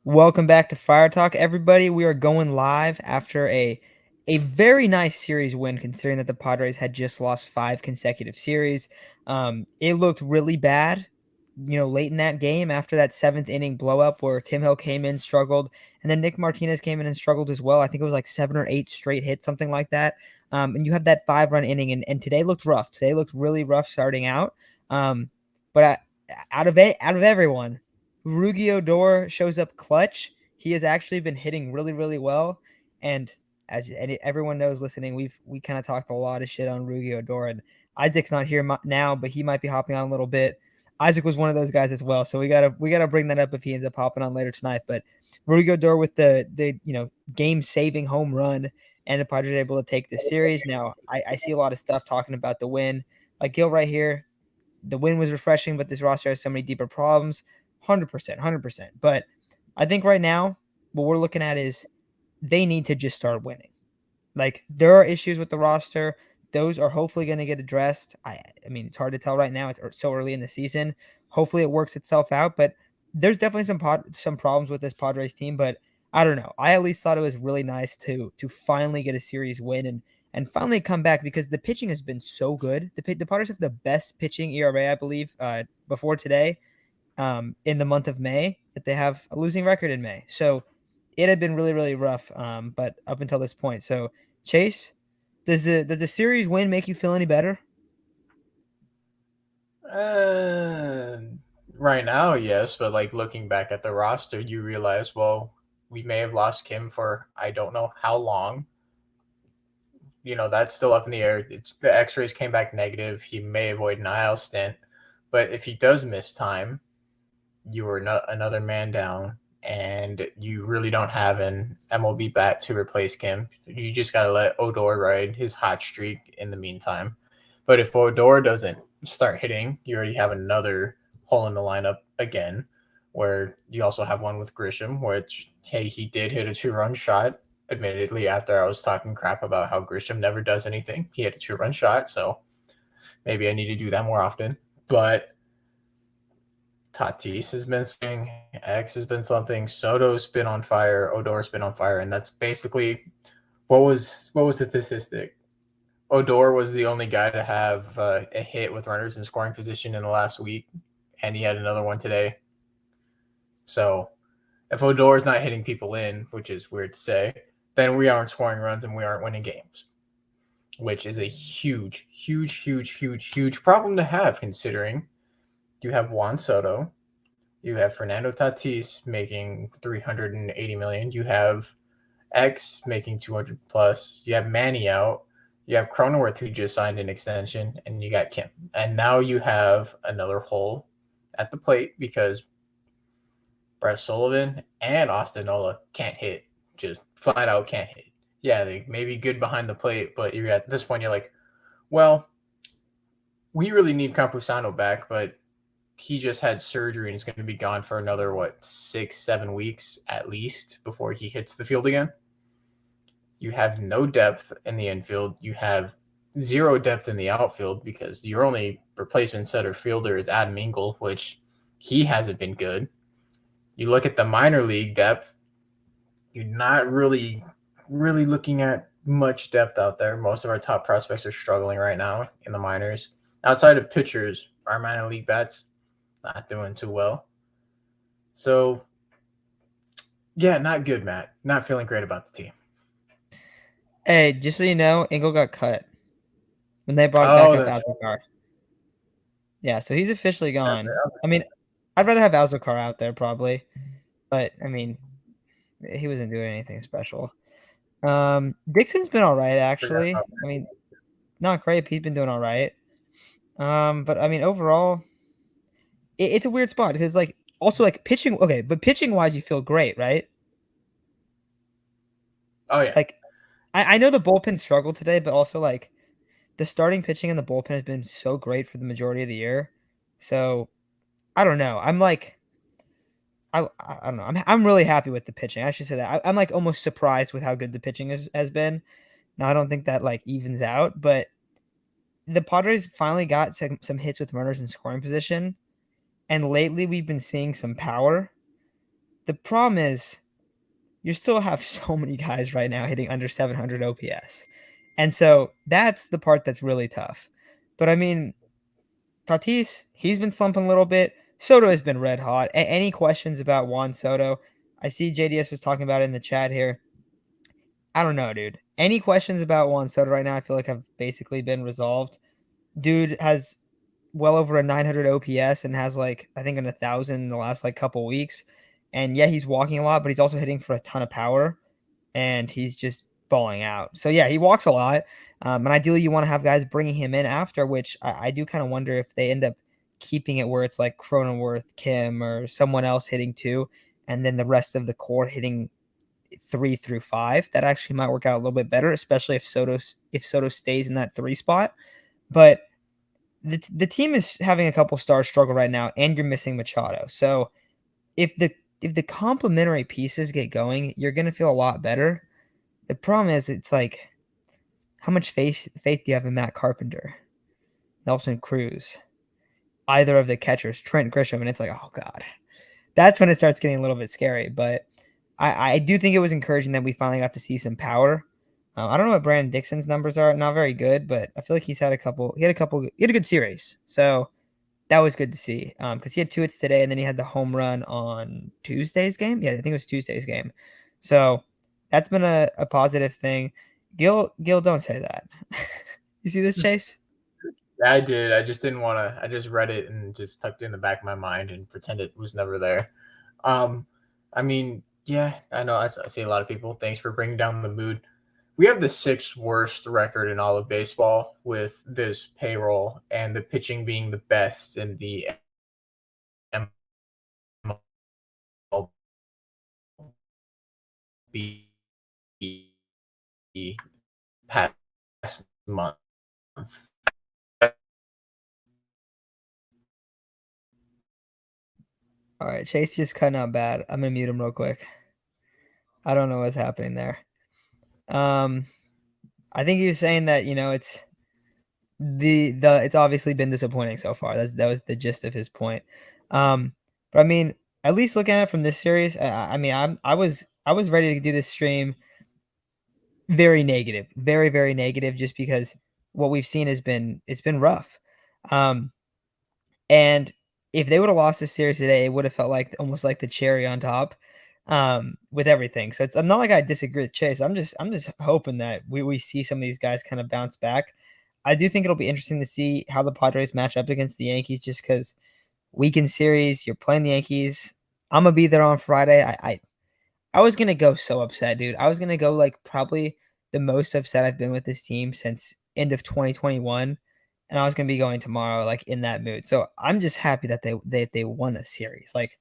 Welcome back to Fire Talk, everybody. We are going live after a very nice series win, considering that the Padres had just lost 5 consecutive series. It looked really bad, late in that game after that seventh inning blow up where Tim Hill came in, struggled, and then Nick Martinez came in and struggled as well. I think it was like 7 or 8 straight hits, something like that. And you have that 5-run inning, and today looked rough. Today looked really rough starting out. But out of everyone. Rougy Odor shows up clutch. He has actually been hitting really, really well. And everyone knows listening, we kind of talked a lot of shit on Rougy Odor. And Isaac's not here now, but he might be hopping on a little bit. Isaac was one of those guys as well, so we gotta bring that up if he ends up hopping on later tonight. But Rougy Odor with the game saving home run, and the Padres are able to take this series. Now I see a lot of stuff talking about the win, like Gil right here. The win was refreshing, but this roster has so many deeper problems. 100%, 100%. But I think right now, what we're looking at is they need to just start winning. Like, there are issues with the roster. Those are hopefully going to get addressed. I mean, it's hard to tell right now. It's so early in the season. Hopefully it works itself out. But there's definitely some problems with this Padres team. But I don't know. I at least thought it was really nice to finally get a series win and finally come back because the pitching has been so good. The Padres have the best pitching ERA, I believe, before today, in the month of May, that they have a losing record in May. So it had been really, really rough, but up until this point. So Chase, does the series win make you feel any better? Uh, right now, yes, but like looking back at the roster, you realize, well, we may have lost Kim for I don't know how long. That's still up in the air. The X-rays came back negative. He may avoid an IL stint, but if he does miss time, you are another man down, and you really don't have an MLB bat to replace Kim. You just gotta let Odor ride his hot streak in the meantime. But if Odor doesn't start hitting, you already have another hole in the lineup again, where you also have one with Grisham, which, hey, he did hit a 2-run shot. Admittedly, after I was talking crap about how Grisham never does anything, he had a 2-run shot, so maybe I need to do that more often. But Tatis has been something, X has been something, Soto's been on fire, Odor's been on fire, and that's basically what was the statistic? Odor was the only guy to have a hit with runners in scoring position in the last week, and he had another one today. So if Odor is not hitting people in, which is weird to say, then we aren't scoring runs and we aren't winning games, which is a huge, huge, huge, huge, huge problem to have considering you have Juan Soto, you have Fernando Tatis making 380 million, you have X making 200 plus, you have Manny out, you have Cronenworth who just signed an extension, and you got Kim. And now you have another hole at the plate because Brett Sullivan and Austin Nola can't hit, just flat out can't hit. Yeah, they may be good behind the plate, but you're at this point, you're like, well, we really need Campusano back, but he just had surgery and is going to be gone for another 6-7 weeks at least before he hits the field again. You have no depth in the infield. You have zero depth in the outfield because your only replacement center fielder is Adam Engel, which he hasn't been good. You look at the minor league depth, you're not really looking at much depth out there. Most of our top prospects are struggling right now in the minors. Outside of pitchers, our minor league bats not doing too well. So, yeah, not good, Matt. Not feeling great about the team. Hey, just so you know, Engel got cut when they brought back Oh, up that's Alzheimer. Yeah, so he's officially right. gone. I mean, I'd rather have Alzheimer out there probably, but I mean, he wasn't doing anything special. Dixon's been all right Forgot actually. about I mean, not great. He's been doing all right. But I mean, overall, it's a weird spot because like also like pitching. Okay, but pitching wise, you feel great, right? Oh yeah. Like I know the bullpen struggled today, but also like the starting pitching in the bullpen has been so great for the majority of the year. So I don't know. I'm like I don't know. I'm really happy with the pitching. I should say that. I'm like almost surprised with how good the pitching has been. Now I don't think that like evens out, but the Padres finally got some hits with runners in scoring position, and lately we've been seeing some power. The problem is you still have so many guys right now hitting under 700 OPS. And so that's the part that's really tough. But I mean, Tatis, he's been slumping a little bit. Soto has been red hot. Any questions about Juan Soto? I see JDS was talking about it in the chat here. I don't know, dude. Any questions about Juan Soto right now? I feel like have basically been resolved. Dude has well over a 900 OPS and has like I think in 1,000 in the last like couple weeks. And yeah, he's walking a lot, but he's also hitting for a ton of power, and he's just balling out. So yeah, he walks a lot, and ideally you want to have guys bringing him in after, which I do kind of wonder if they end up keeping it where it's like Cronenworth, Kim, or someone else hitting two, and then the rest of the core hitting 3 through 5. That actually might work out a little bit better, especially if Soto stays in that 3 spot. But the team is having a couple stars struggle right now, and you're missing Machado. So if the complementary pieces get going, you're gonna feel a lot better. The problem is, it's like, how much faith do you have in Matt Carpenter, Nelson Cruz, either of the catchers, Trent Grisham, and it's like, oh god, that's when it starts getting a little bit scary. But I do think it was encouraging that we finally got to see some power. I don't know what Brandon Dixon's numbers are, not very good, but I feel like he's had a couple. He had a good series, so that was good to see. Because he had 2 hits today, and then he had the home run on Tuesday's game. Yeah, I think it was Tuesday's game. So that's been a positive thing. Gil, don't say that. You see this, Chase? Yeah, I did. I just didn't want to. I just read it and just tucked it in the back of my mind and pretend it was never there. Um, I mean, yeah, I know. I see a lot of people. Thanks for bringing down the mood. We have the sixth worst record in all of baseball with this payroll and the pitching being the best in the MLB past month. All right, Chase just cutting out bad. I'm gonna mute him real quick. I don't know what's happening there. Um, I think he was saying that it's the it's obviously been disappointing so far. That was the gist of his point. But I mean, at least looking at it from this series, I mean, I was ready to do this stream very negative, very very negative, just because what we've seen it's been rough. Um, and if they would have lost this series today, it would have felt like almost like the cherry on top, with everything. So it's not like I disagree with Chase. I'm just hoping that we see some of these guys kind of bounce back. I do think it'll be interesting to see how the Padres match up against the Yankees, just because weekend series, you're playing the Yankees. I'm gonna be there on Friday. I was gonna go so upset, dude. I was gonna go like probably the most upset I've been with this team since end of 2021, and I was gonna be going tomorrow like in that mood. So I'm just happy that they won a series. Like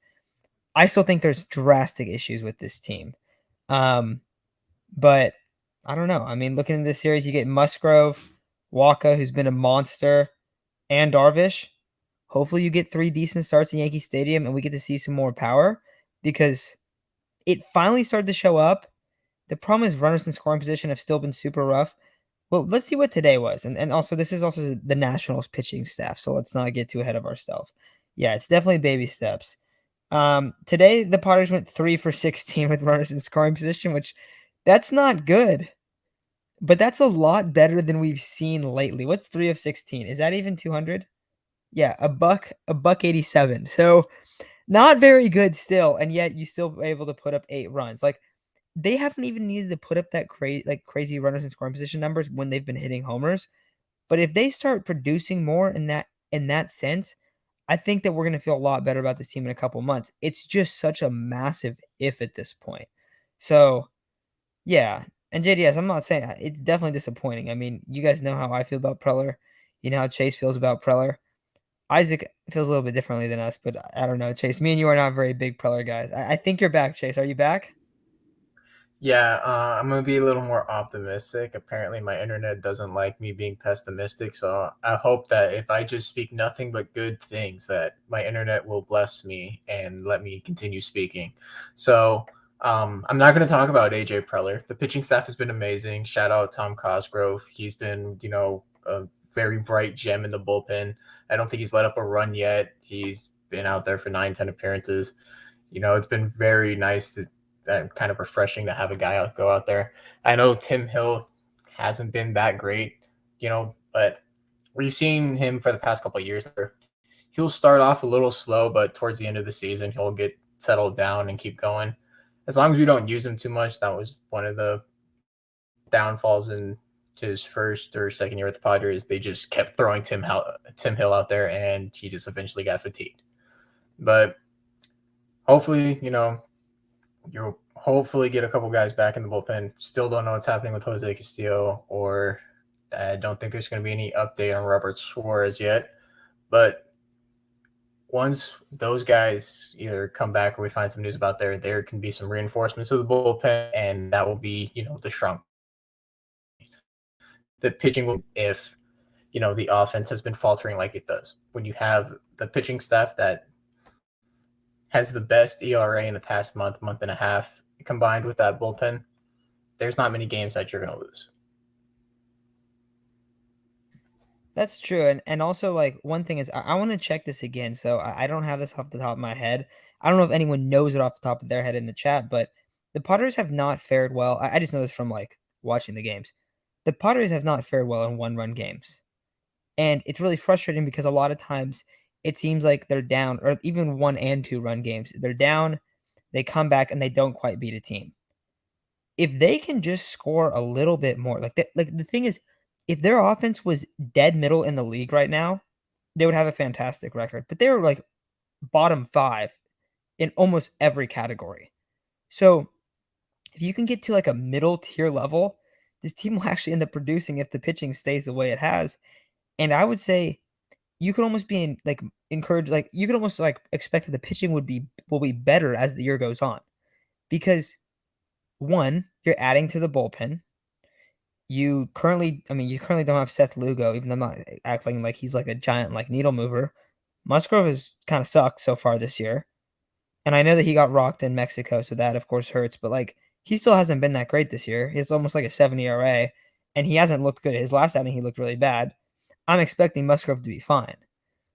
I still think there's drastic issues with this team, um, but I don't know. I mean, looking at this series, you get Musgrove, Waka, who's been a monster, and Darvish. Hopefully, you get 3 decent starts in Yankee Stadium, and we get to see some more power because it finally started to show up. The problem is runners in scoring position have still been super rough. Well, let's see what today was, and also this is also the Nationals pitching staff, so let's not get too ahead of ourselves. Yeah, it's definitely baby steps. Today the Padres went 3 for 16 with runners in scoring position, which that's not good, but that's a lot better than we've seen lately. What's 3 of 16? Is that even 200? Yeah, a buck 87. So not very good still, and yet you still were able to put up 8 runs. Like they haven't even needed to put up that crazy runners in scoring position numbers when they've been hitting homers. But if they start producing more in that sense, I think that we're gonna feel a lot better about this team in a couple months. It's just such a massive if at this point. So yeah, and JDS, I'm not saying it's definitely disappointing. I mean, you guys know how I feel about Preller. You know how Chase feels about Preller. Isaac feels a little bit differently than us, but I don't know, Chase. Me and you are not very big Preller guys. I think you're back, Chase. Are you back? Yeah, I'm gonna be a little more optimistic. Apparently, my internet doesn't like me being pessimistic, so I hope that if I just speak nothing but good things, that my internet will bless me and let me continue speaking. So, I'm not gonna talk about AJ Preller. The pitching staff has been amazing. Shout out Tom Cosgrove. He's been, a very bright gem in the bullpen. I don't think he's let up a run yet. He's been out there for 9, 10 appearances. It's been very nice and kind of refreshing to have a guy go out there. I know Tim Hill hasn't been that great, but we've seen him for the past couple of years. He'll start off a little slow, but towards the end of the season, he'll get settled down and keep going. As long as we don't use him too much, that was one of the downfalls in his first or second year with the Padres. They just kept throwing Tim Hill out there, and he just eventually got fatigued. But hopefully, you'll hopefully get a couple guys back in the bullpen. Still don't know what's happening with Jose Castillo, or I don't think there's going to be any update on Robert Suarez yet. But once those guys either come back or we find some news about there can be some reinforcements of the bullpen, and that will be, the strong. The pitching will, if the offense has been faltering like it does. When you have the pitching staff that has the best ERA in the past month and a half, combined with that bullpen, there's not many games that you're going to lose. That's true, and also, like, one thing is I wanna check this again, so I don't have this off the top of my head. I don't know if anyone knows it off the top of their head in the chat, but the Padres have not fared well. I just know this from, like, watching the games. The Padres have not fared well in one-run games, and it's really frustrating because a lot of times it seems like they're down, or even 1 and 2-run games. They're down, they come back, and they don't quite beat a team. If they can just score a little bit more, the thing is, if their offense was dead middle in the league right now, they would have a fantastic record, but they were, like, bottom 5 in almost every category. So, if you can get to, like, a middle tier level, this team will actually end up producing if the pitching stays the way it has, and I would say you could almost be encouraged, like, you could almost, like, expect that the pitching will be better as the year goes on, because 1, you're adding to the bullpen. You currently don't have Seth Lugo, even though I'm not acting like he's like a giant, like, needle mover. Musgrove has kinda sucked so far this year, and I know that he got rocked in Mexico, so that, of course, hurts, but, like, he still hasn't been that great this year. He's almost like a 7 ERA, and he hasn't looked good. His last outing, he looked really bad. I'm expecting Musgrove to be fine.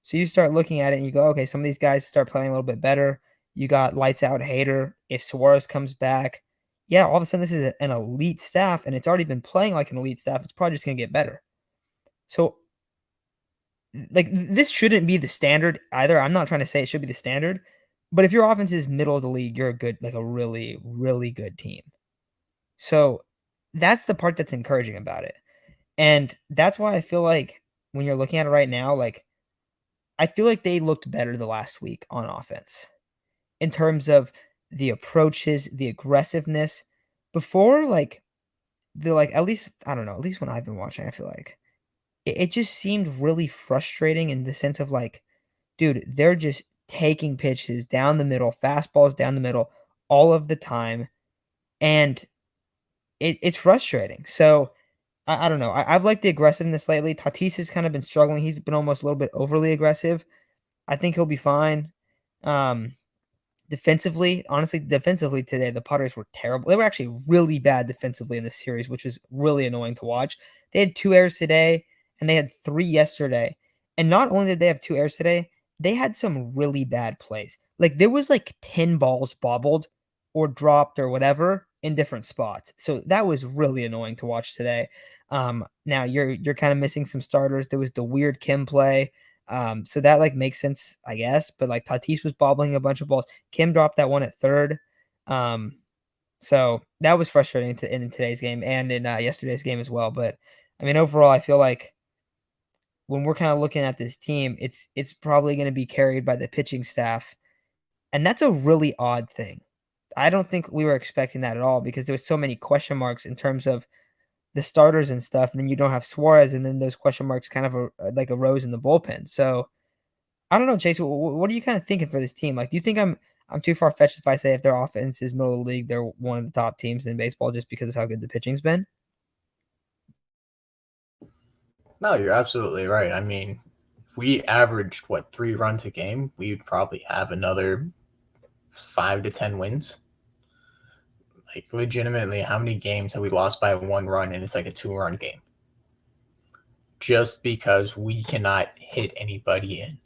So you start looking at it and you go, "Okay, some of these guys start playing a little bit better." You got lights out Hader. If Suarez comes back, yeah, all of a sudden this is an elite staff, and it's already been playing like an elite staff. It's probably just gonna get better. So, like, this shouldn't be the standard either. I'm not trying to say it should be the standard, but if your offense is middle of the league, you're a really, really good team. So, that's the part that's encouraging about it. And that's why I feel like when you're looking at it right now, like, I feel like they looked better the last week on offense in terms of the approaches, the aggressiveness. Before, at least, I don't know, at least when I've been watching, I feel like it just seemed really frustrating in the sense of, like, dude, they're just taking pitches down the middle, fastballs down the middle all of the time, and it's frustrating. So, I don't know. I've liked the aggressiveness lately. Tatis has kind of been struggling. He's been almost a little bit overly aggressive. I think he'll be fine. Um, defensively today, the Padres were terrible. They were actually really bad defensively in this series, which was really annoying to watch. They had 2 errors today, and they had 3 yesterday. And not only did they have 2 errors today, they had some really bad plays. Like, there was, like, 10 balls bobbled or dropped or whatever in different spots. So that was really annoying to watch today. Now you're kind of missing some starters. There was the weird Kim play. So that, like, makes sense, I guess, but, like, Tatis was bobbling a bunch of balls. Kim dropped that one at third. Um, so that was frustrating in today's game and in yesterday's game as well. But I mean, overall, I feel like when we're kind of looking at this team, it's probably going to be carried by the pitching staff, and that's a really odd thing. I don't think we were expecting that at all because there was so many question marks in terms of the starters and stuff, and then you don't have Suarez, and then those question marks kind of like arose in the bullpen. So I don't know, Chase. What are you kind of thinking for this team? Like, do you think I'm too far fetched if I say if their offense is middle of the league, they're one of the top teams in baseball just because of how good the pitching's been? No, you're absolutely right. I mean, if we averaged 3 runs a game, we'd probably have another 5 to 10 wins. Like, legitimately, how many games have we lost by 1 run and it's like a 2 run game? Just because we cannot hit anybody in.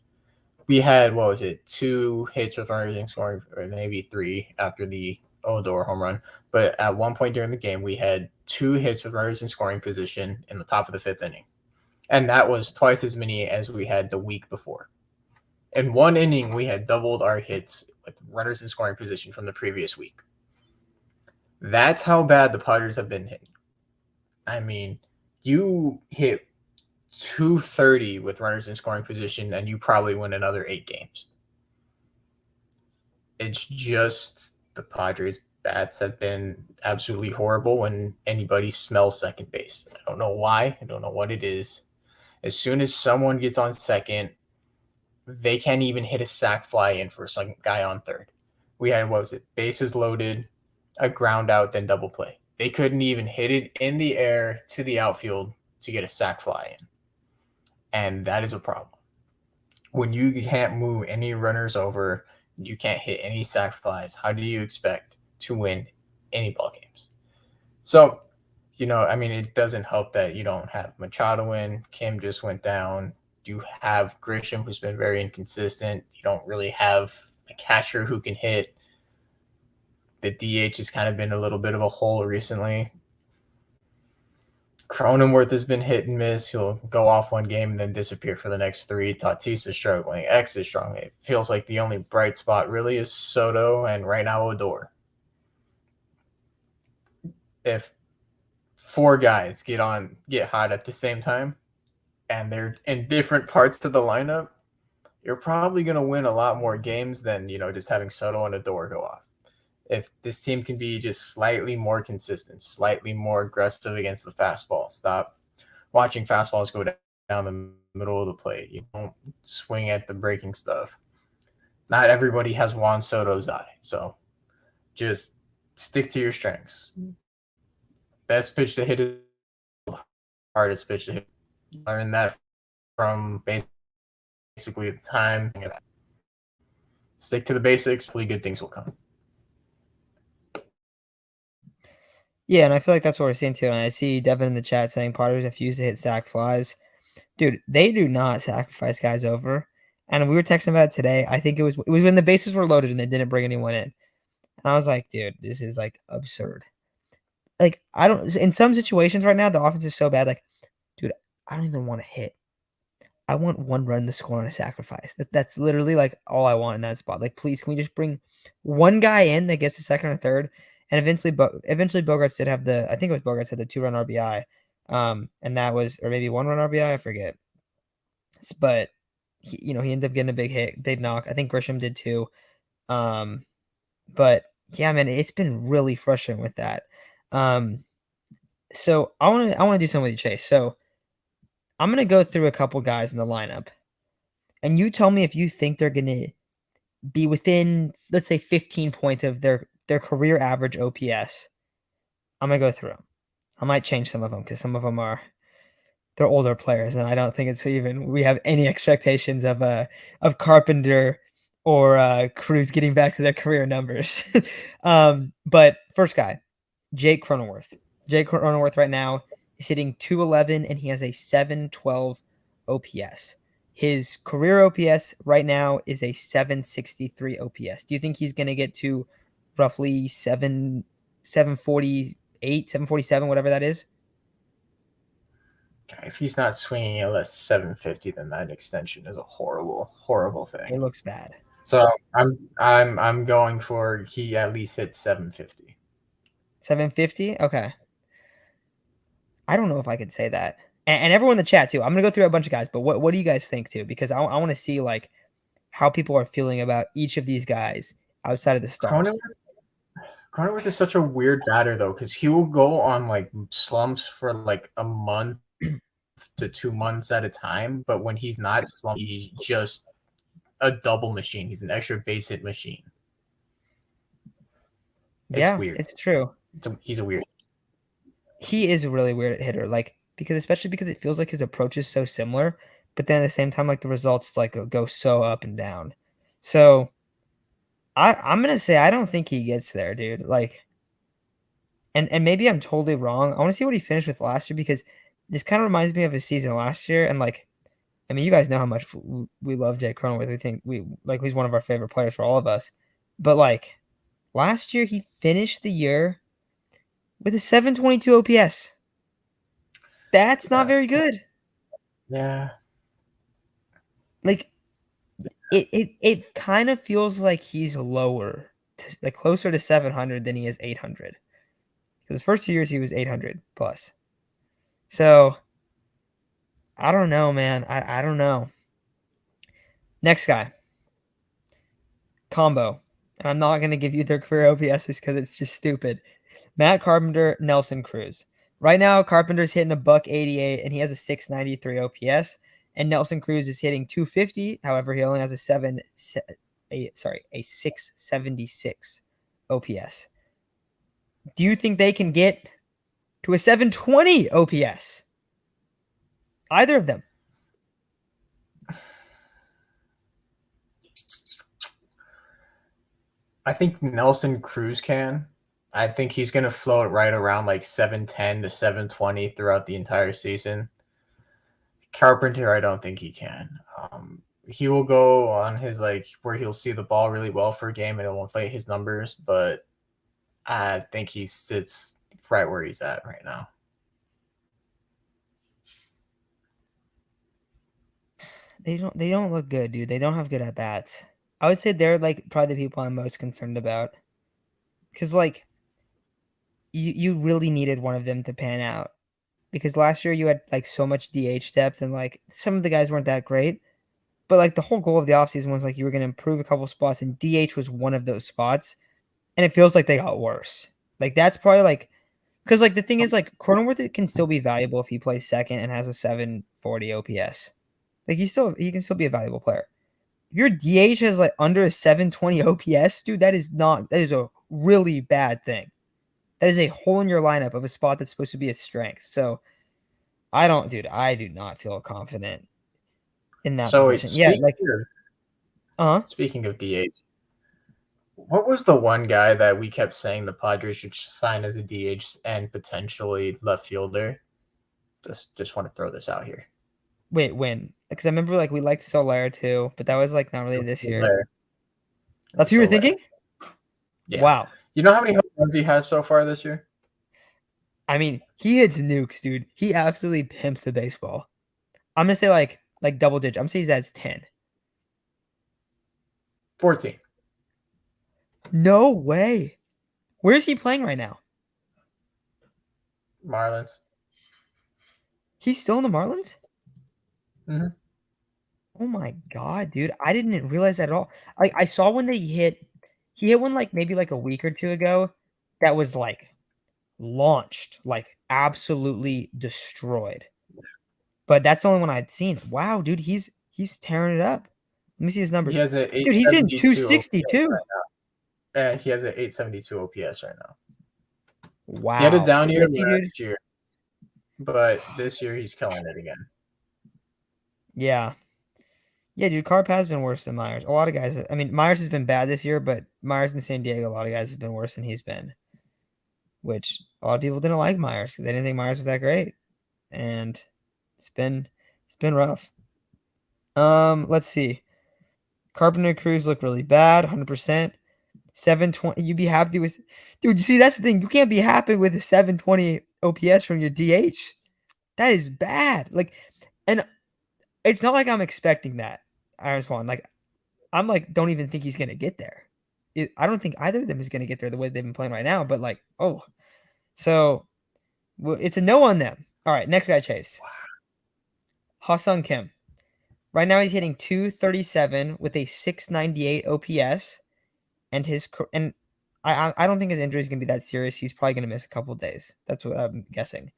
we had, what was it, 2 hits with runners in scoring, or maybe 3 after the Odor home run. But at one point during the game, we had 2 hits with runners in scoring position in the top of the 5th inning, and that was twice as many as we had the week before. In one inning, we had doubled our hits with runners in scoring position from the previous week. That's how bad the Padres have been hitting. I mean, you hit 230 with runners in scoring position, and you probably win another 8 games. It's just the Padres' bats have been absolutely horrible when anybody smells second base. I don't know why. I don't know what it is. As soon as someone gets on second, they can't even hit a sac fly in for some guy on third. We had, what was it, bases loaded, a ground out, then double play. They couldn't even hit it in the air to the outfield to get a sac fly in. And that is a problem. When you can't move any runners over, you can't hit any sac flies, how do you expect to win any ball games? So, I mean, it doesn't help that you don't have Machado in. Kim just went down. You have Grisham, who's been very inconsistent. You don't really have a catcher who can hit. The DH has kind of been a little bit of a hole recently. Cronenworth has been hit and miss. He'll go off one game and then disappear for the next 3. Tatis is struggling. X is struggling. It feels like the only bright spot really is Soto and right now Odor. If 4 guys get hot at the same time and they're in different parts of the lineup, you're probably going to win a lot more games than, just having Soto and Odor go off. If this team can be just slightly more consistent, slightly more aggressive against the fastball, stop watching fastballs go down the middle of the plate. You don't swing at the breaking stuff. Not everybody has Juan Soto's eye, so just stick to your strengths. Best pitch to hit is hardest pitch to hit. Learn that from basically the time. Stick to the basics. Hopefully good things will come. Yeah, and I feel like that's what we're seeing too. And I see Devin in the chat saying Padres refuse to hit sac flies. Dude, they do not sacrifice guys over. And we were texting about it today. I think it was when the bases were loaded and they didn't bring anyone in. And I was like, dude, this is like absurd. Like, I don't in some situations right now, the offense is so bad. Like, dude, I don't even want to hit. I want 1 run to score on a sacrifice. That's literally like all I want in that spot. Like, please, can we just bring one guy in that gets the second or third? And eventually Bogarts did have I think it was Bogarts had the 2-run RBI. And that was, or maybe 1-run RBI, I forget. But he ended up getting a big hit, big knock. I think Grisham did too. But yeah, man, it's been really frustrating with that. So I want to do something with you, Chase. So I'm gonna go through a couple guys in the lineup, and you tell me if you think they're gonna be within, let's say, 15 points of their career average OPS. I'm gonna go through them. I might change some of them because some of them they're older players, and I don't think we have any expectations of Carpenter or Cruz getting back to their career numbers. But first guy, Jake Cronenworth. Jake Cronenworth right now is hitting 211, and he has a 712 OPS. His career OPS right now is a 763 OPS. Do you think he's going to get to roughly 748, 747, whatever that is? If he's not swinging at less 750, then that extension is a horrible, horrible thing. It looks bad. So I'm going for he at least hits 750. 750? Okay. I don't know if I could say that. And everyone in the chat too. I'm gonna go through a bunch of guys, but what do you guys think too? Because I want to see like how people are feeling about each of these guys outside of the stars. Cronenworth is such a weird batter though, because he will go on like slumps for like a month to 2 months at a time. But when he's not slumped, he's just a double machine. He's an extra base hit machine. It's weird. It's true. He's a weird. He is a really weird hitter, like especially because it feels like his approach is so similar, but then at the same time, like the results like go so up and down. So I'm gonna say I don't think he gets there, dude. Like, and maybe I'm totally wrong. I want to see what he finished with last year because this kind of reminds me of his season last year, and like I mean, you guys know how much we love Jake Cronenworth. We think he's one of our favorite players for all of us. But like last year, he finished the year with a 722 OPS. That's not Uh, very good. yeah, Like it kind of feels like he's lower, like closer to 700 than he is 800. Because his first 2 years he was 800 plus. So I don't know, man. I don't know. Next guy, combo, and I'm not gonna give you their career OPSs because it's just stupid. Matt Carpenter, Nelson Cruz. Right now, Carpenter's hitting a buck 88 and he has a 693 OPS, and Nelson Cruz is hitting 250. However, he only has a 676 OPS. Do you think they can get to a 720 OPS? Either of them. I think Nelson Cruz can. I think he's going to float right around like 710 to 720 throughout the entire season. Carpenter, I don't think he can. He will go on his like where he'll see the ball really well for a game and it won't inflate his numbers, but I think he sits right where he's at right now. They don't look good, dude. They don't have good at bats. I would say they're like probably the people I'm most concerned about. Cause like you really needed one of them to pan out. Because last year you had like so much DH depth and like some of the guys weren't that great. But like the whole goal of the offseason was like you were gonna improve a couple spots and DH was one of those spots. And it feels like they got worse. Like that's probably like because like the thing is like Cronenworth can still be valuable if he plays second and has a 740 OPS. Like he can still be a valuable player. If your DH has like under a 720 OPS, dude, that is a really bad thing. That is a hole in your lineup of a spot that's supposed to be a strength. So I do not feel confident in that So wait, position. Yeah, like uh-huh. speaking of DH, what was the one guy that we kept saying the Padres should sign as a DH and potentially left fielder? Just want to throw this out here. Wait, when? Because I remember like we liked Soler too, but that was like not really this year. Soler. That's who you were Soler. thinking? Yeah. Wow. You know how many home runs he has so far this year? I mean, he hits nukes, dude. He absolutely pimps the baseball. I'm gonna say like double digit. I'm gonna say he's at 10. 14. No way. Where is he playing right now? Marlins. He's still in the Marlins? Mm-hmm. Oh my god, dude. I didn't realize that at all. I saw when he hit one like maybe like a week or two ago that was like launched, like absolutely destroyed. But that's the only one I'd seen. Wow, dude, he's tearing it up. Let me see his He numbers. has an Dude, he's in 872 OPS 262. right now. He has an 872 OPS right now. He had a Wow. down year Yeah, see, dude. last year, but this year he's killing it again. Yeah. Yeah, dude, Carp has been worse than Myers. A lot of guys, I mean, Myers has been bad this year, but Myers in San Diego, a lot of guys have been worse than he's been, which a lot of people didn't like Myers. They didn't think Myers was that great. And it's been rough. Let's see. Carpenter Cruz look really bad, 100%. 720. You'd be happy with, dude. You see, that's the thing. You can't be happy with a 720 OPS from your DH. That is bad. Like, and it's not like I'm expecting that. I just want like, I'm like, don't even think he's gonna get there. I don't think either of them is gonna get there the way they've been playing right now. But like, oh, so well, it's a no on them. All right, next guy, Chase. Ha-Sung Kim. Right now he's hitting 237 with a 698 OPS, and I don't think his injury is gonna be that serious. He's probably gonna miss a couple days. That's what I'm guessing.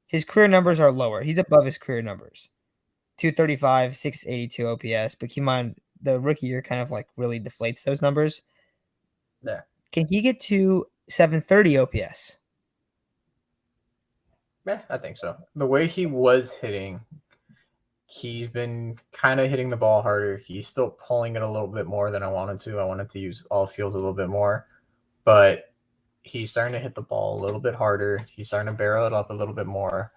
His career numbers are lower. He's above his career numbers. 235, 682 OPS. But keep in mind, the rookie year kind of like really deflates those numbers. There. Can he get to 730 OPS? Yeah, I think so. The way he was hitting, he's been kind of hitting the ball harder. He's still pulling it a little bit more than I wanted to. I wanted to use all field a little bit more, but he's starting to hit the ball a little bit harder. He's starting to barrel it up a little bit more.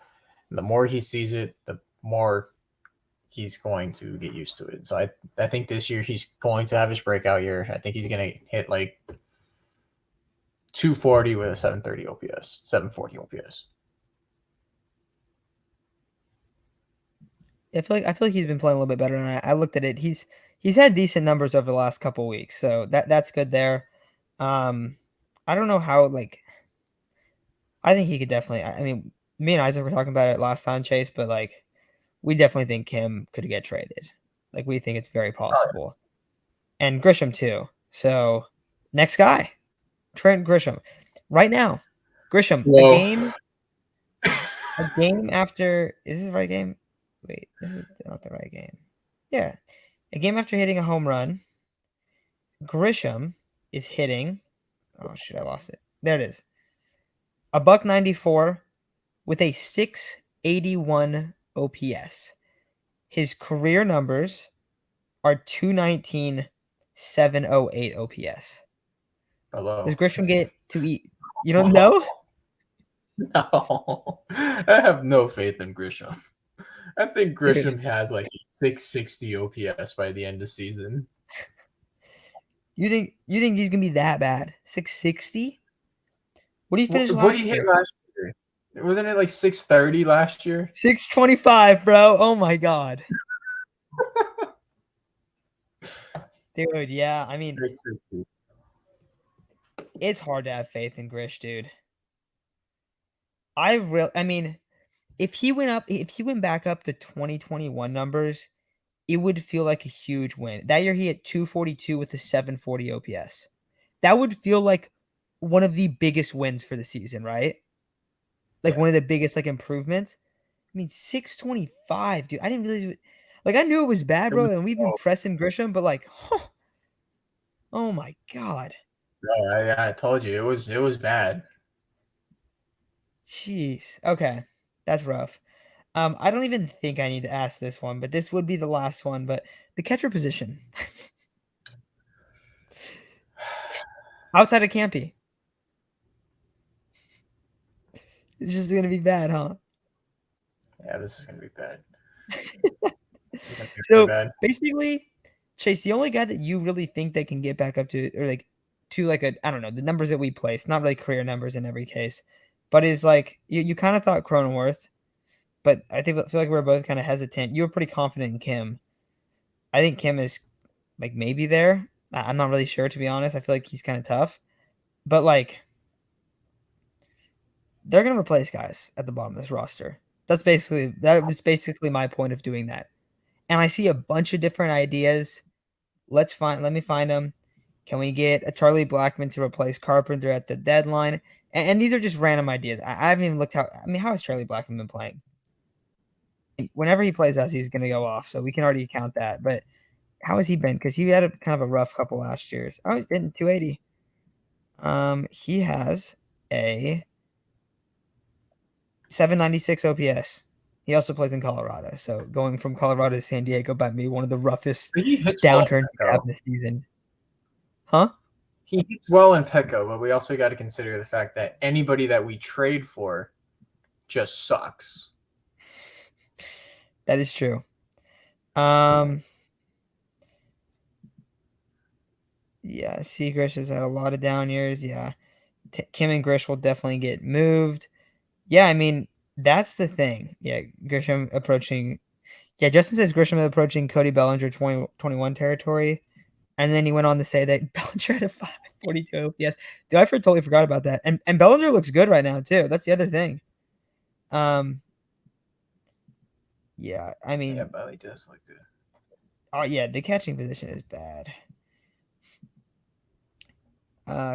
And the more he sees it, the more he's going to get used to it. So I think this year he's going to have his breakout year. I think he's going to hit like 240 with a 730 OPS, 740 OPS. I feel like he's been playing a little bit better, and I looked at it. He's had decent numbers over the last couple weeks, so that's good there. Um, I don't know how like I think he could definitely. I mean, me and Isaac were talking about it last time, Chase, but like we definitely think Kim could get traded. Like we think it's very possible, and Grisham too. So next guy, Trent Grisham. Right now, Grisham, Whoa. a game after is this the right game? Wait, this is not the right game. Yeah, a game after hitting a home run, Grisham is hitting. Oh shit, I lost it. There it is. A buck 94 with a 681 OPS. His career numbers are 219, 708 OPS. Does Hello. Grisham get to eat? You don't know? No. I have no faith in Grisham. I think Dude, Grisham has like 660 OPS by the end of the season. you think he's gonna be that bad? 660? What did he finish What did he last hit year? last year? Wasn't it like 630 last year? 625, bro. Oh my god. Dude, yeah. I mean, 660. it's hard to have faith in Grish, dude. I mean, if he went back up to 2021 numbers, it would feel like a huge win. That year he hit 242 with a 740 OPS. That would feel like one of the biggest wins for the season, right? Like Yeah. one of the biggest like improvements. I mean, 625, dude. I didn't really like I knew it was bad, It bro, was and we've been so, pressing Grisham, but like, oh my god. no, I told you it was bad. Jeez. Okay. That's rough. I don't even think I need to ask this one, but this would be the last one. But the catcher position outside of Campy, it's just gonna be bad, huh? Yeah, this is gonna be bad. This is gonna be really So bad. basically, Chase, the only guy that you really think they can get back up to, or like to like a, I don't know, the numbers that we place, not really career numbers in every case, but is like you kind of thought Cronenworth, but I feel like we're both kind of hesitant. You were pretty confident in Kim. I think Kim is like maybe there. I'm not really sure to be honest. I feel like he's kind of tough, but like they're gonna replace guys at the bottom of this roster. That was basically my point of doing that. And I see a bunch of different ideas. Let me find them. Can we get a Charlie Blackmon to replace Carpenter at the deadline? And these are just random ideas. I haven't even looked how has Charlie Blackmon been playing? Whenever he plays us, he's gonna go off. So we can already count that. But how has he been? Because he had a kind of a rough couple last years. Oh, he's hitting 280. He has a 796 OPS. He also plays in Colorado. So going from Colorado to San Diego might be one of the roughest But he hits well downturns you in could have Petco. in the season. Huh? He hits well in Petco, but we also got to consider the fact that anybody that we trade for just sucks. That is true. Yeah, Seagrish has had a lot of down years. Yeah. Kim and Grish will definitely get moved. Yeah, I mean, that's the thing. Yeah, Grisham approaching. Yeah, Justin says Grisham is approaching Cody Bellinger 2021 territory. And then he went on to say that Bellinger had a 542 OPS. Dude, totally forgot about that. And Bellinger looks good right now, too. That's the other thing. Yeah, I Yeah, mean, Belly does look good. oh yeah, the catching position is bad.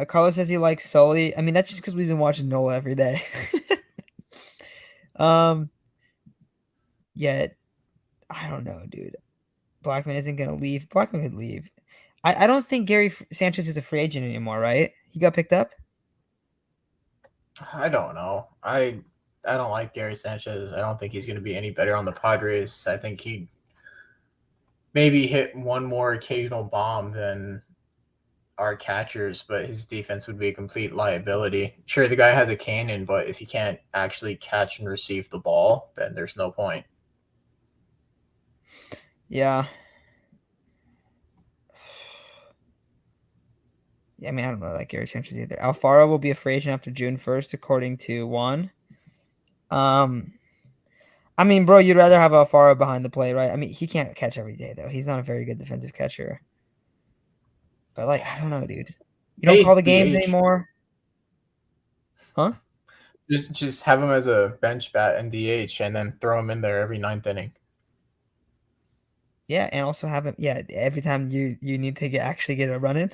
Carlos says he likes Sully. I mean, that's just because we've been watching Nola every day. um, yeah, I don't know, dude. Blackman isn't gonna leave. Blackman could leave. I don't think Sanchez is a free agent anymore, right? He got picked up. I don't know. I don't like Gary Sanchez. I don't think he's going to be any better on the Padres. I think he maybe hit one more occasional bomb than our catchers, but his defense would be a complete liability. Sure, the guy has a cannon, but if he can't actually catch and receive the ball, then there's no point. Yeah. Yeah, I mean, I don't know like Gary Sanchez either. Alfaro will be a free agent after June 1st, according to Juan. Um, I mean, bro, you'd rather have Alfaro behind the plate, right? I mean, he can't catch every day though. He's not a very good defensive catcher. But like, I don't know, dude. You don't call Hey, the games DH. anymore, huh? Just have him as a bench bat and DH, and then throw him in there every ninth inning. Yeah, and also have him. Yeah, every time you need to actually get a run in,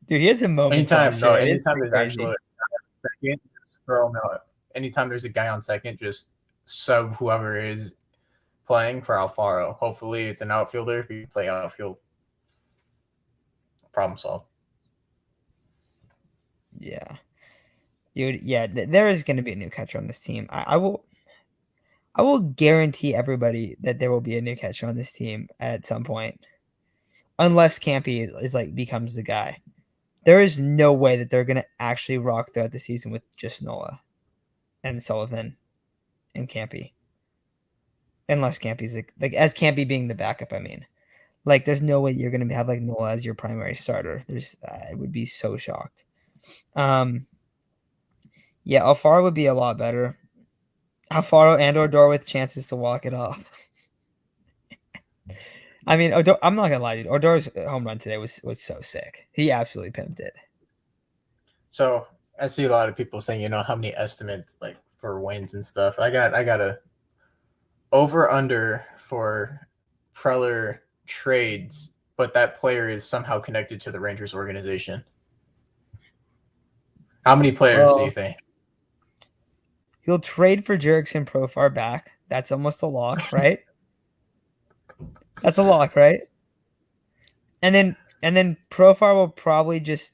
dude. He had some moments Anytime, last no, year. It is anytime pretty there's actually crazy. a second, just throw him out. Anytime there's a guy on second, just sub whoever is playing for Alfaro. Hopefully, it's an outfielder. If you play outfield, problem solved. Yeah, dude. Yeah, there is going to be a new catcher on this team. I will guarantee everybody that there will be a new catcher on this team at some point, unless Campy is like becomes the guy. There is no way that they're going to actually rock throughout the season with just Nola and Sullivan and Campy, unless Campy's like as Campy being the backup. I mean. Like, there's no way you're gonna have like Nola as your primary starter. I would be so shocked. Um, yeah, Alfaro would be a lot better. Alfaro and Odor with chances to walk it off. I mean, Odor, I'm not gonna lie, dude. Odor's home run today was so sick. He absolutely pimped it. So I see a lot of people saying, how many estimates like for wins and stuff. I got a over under for Preller trades, but that player is somehow connected to the Rangers organization. How many players do you Bro, think? he'll trade for Jerickson Profar back. That's almost a lock, right? That's a lock, right? And then Profar will probably just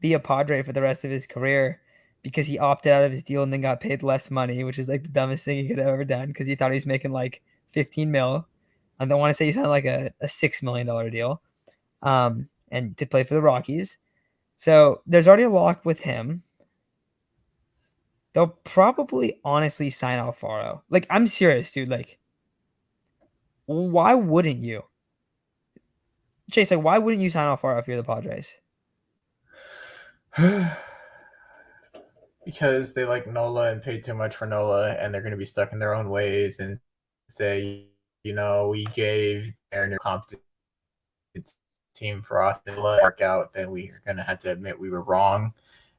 be a Padre for the rest of his career because he opted out of his deal and then got paid less money, which is like the dumbest thing he could have ever done because he thought he was making like 15 mil. I don't want to say he signed like a $6 million deal, and to play for the Rockies. So there's already a lock with him. They'll probably honestly sign Alfaro. Like, I'm serious, dude. Like, why wouldn't you? Chase, like, why wouldn't you sign Alfaro if you're the Padres? Because they like Nola and paid too much for Nola, and they're going to be stuck in their own ways and say, we gave Aaron a competent team for us to work out, then we are going to have to admit we were wrong.